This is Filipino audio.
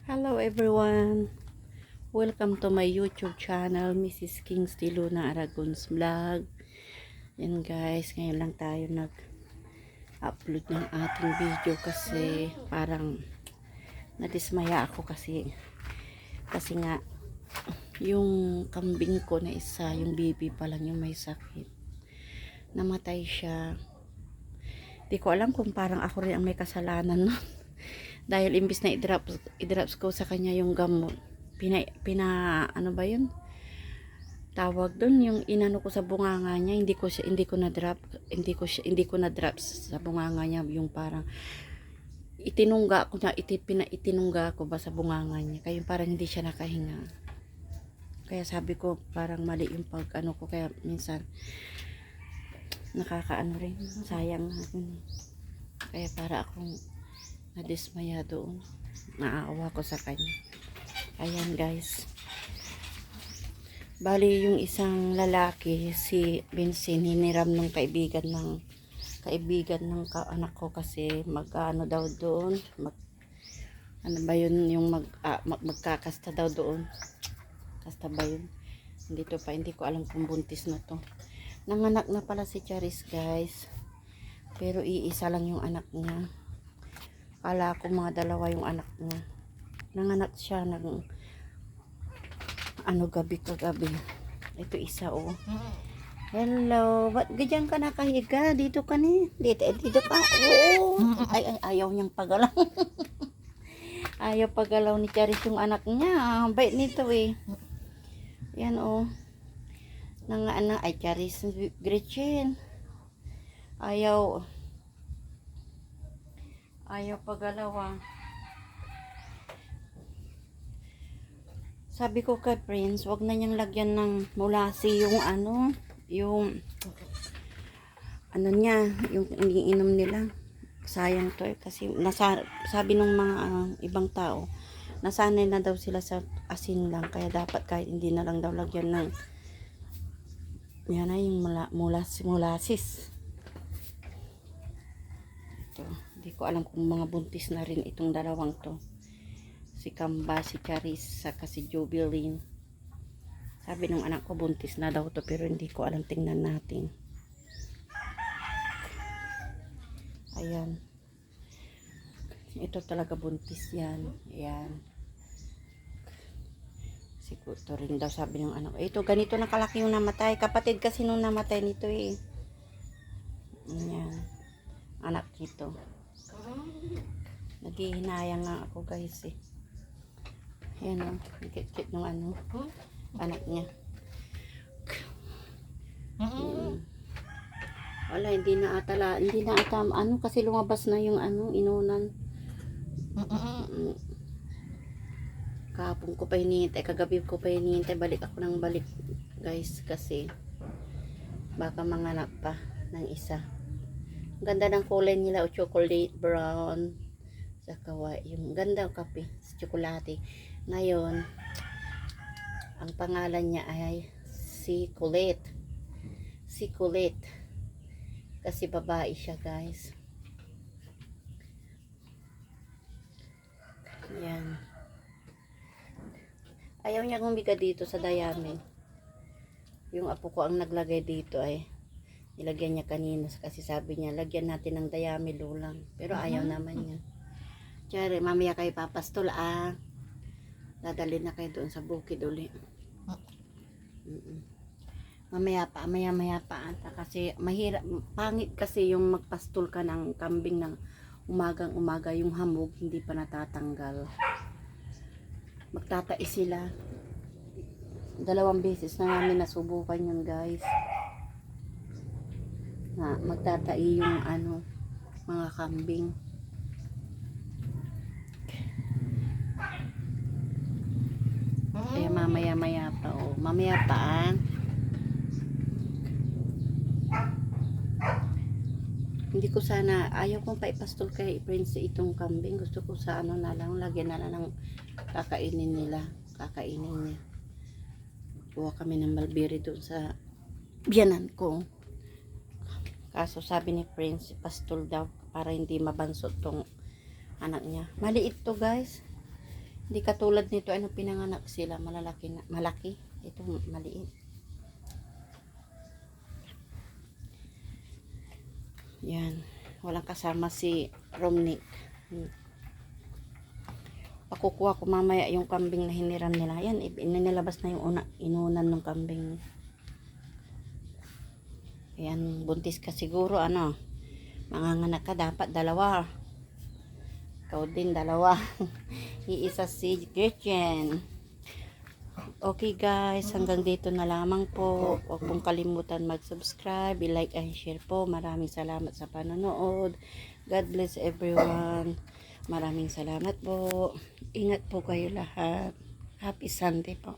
Hello everyone! Welcome to my YouTube channel, Mrs. Kingsley Luna Aragon's Vlog. Yan guys, ngayon lang tayo nag-upload ng ating video kasi parang nadismaya ako kasi nga yung kambing ko na isa, yung baby pa lang yung may sakit. Namatay siya. Di ko alam kung parang ako rin ang may kasalanan nun. Dahil imbis na i-drops ko sa kanya yung gamot, ano ba yun? Tawag doon, yung inano ko sa bunganga niya, hindi ko na drop sa bunganga niya, yung parang itinungga ko na, itinungga ko ba sa bunganga niya, kaya parang hindi siya nakahinga. Kaya sabi ko, parang mali yung pag ano ko, kaya minsan nakakaano rin, sayang nga. Kaya para akong nadismaya doon. Naawa ko sa kanya. Ayan guys. Bali yung isang lalaki, si Vincent, hiniram ng kaibigan ng anak ko kasi mag-ano daw doon. Ano ba yun, yung magkakasta daw doon. Kasta ba yun? Hindi ko alam kung buntis na to. Nanganak na pala si Charis guys. Pero iisa lang yung anak niya. Kala ko mga dalawa yung anak niya. Nanganak siya ng kagabi. Ito isa oh. Hello, ba't ganyan ka nakahiga? Dito ka ni. Dito ka. Oo. Ayaw niyang pagalaw. Ayaw pagalaw ni Charis yung anak niya. Bait nito eh. Yan oh. Charis, Gretchen. Ayaw pagalaw. Sabi ko kay Prince, wag na niyang lagyan ng mulasi yung niya, yung iniinom nila. Sayang to kasi sabi ng mga ibang tao, nasanay na daw sila sa asin lang, kaya dapat kahit hindi na lang daw lagyan ng yan na yung mulasis. Hindi ko alam kung mga buntis na rin itong dalawang to. Si Kamba, si Charis, saka si Jubilin. Sabi ng anak ko buntis na daw to, pero hindi ko alam, tingnan natin. Ayan. Ito talaga buntis yan. Ayan. Siguro rin daw sabi ng anak. Ito, ganito na kalaki yung namatay. Kapatid kasi nung namatay nito eh. Ayan. Anak nito. Naghihinayang nga ako guys eh. Ayan o. Kit-kit ng anak niya. Wala, hindi na ata kasi lumabas na yung inunan. Kahapon ko pa hinihintay, kagabi ko pa hinihintay, balik guys, kasi baka manganak pa ng isa. Ganda ng kulay nila, chocolate brown, saka yung ganda ng kape, tsokolate. Ngayon, ang pangalan niya ay si Colette. Kasi babae siya guys. Yan. Ayaw niya humiga dito sa dayami. Yung apo ko ang naglagay dito ay nilagyan niya kanina kasi sabi niya lagyan natin ng dayami lulang. Pero ayaw naman niya. Tsari, mamaya kayo papastol dadalhin na kayo doon sa bukid uli. Mamaya pa kasi mahirap, pangit kasi yung magpastol ka ng kambing ng umagang-umaga, yung hamog hindi pa natatanggal. Magtatais sila. 2 beses na namin nasubukan yun guys. Na magtatai yung mga kambing. Kaya mamaya pa hindi ko sana, ayaw kong paipastol kay Prince itong kambing. Gusto ko sa na lang, lagyan na lang ng kakainin niya. Kuha kami ng mulberry doon sa biyanan ko. Kaso sabi ni Prince, pastol daw para hindi mabansot tong anak niya. Maliit to guys. Hindi katulad nito, ano, pinanganak sila, malalaki na, malaki. Ito, maliit. Yan. Walang kasama si Romnick. Pakukuha ko mamaya yung kambing na hiniram nila. Yan, inilabas na yung inunan ng kambing. Yan, buntis ka siguro, ano. Manganganak ka, dapat dalawa. Ikaw din, dalawa. Iisa si Gretchen. Okay guys, hanggang dito na lamang po. Huwag pong kalimutan mag-subscribe, i-like and share po. Maraming salamat sa panonood. God bless everyone. Maraming salamat po. Ingat po kayo lahat. Happy Sunday po.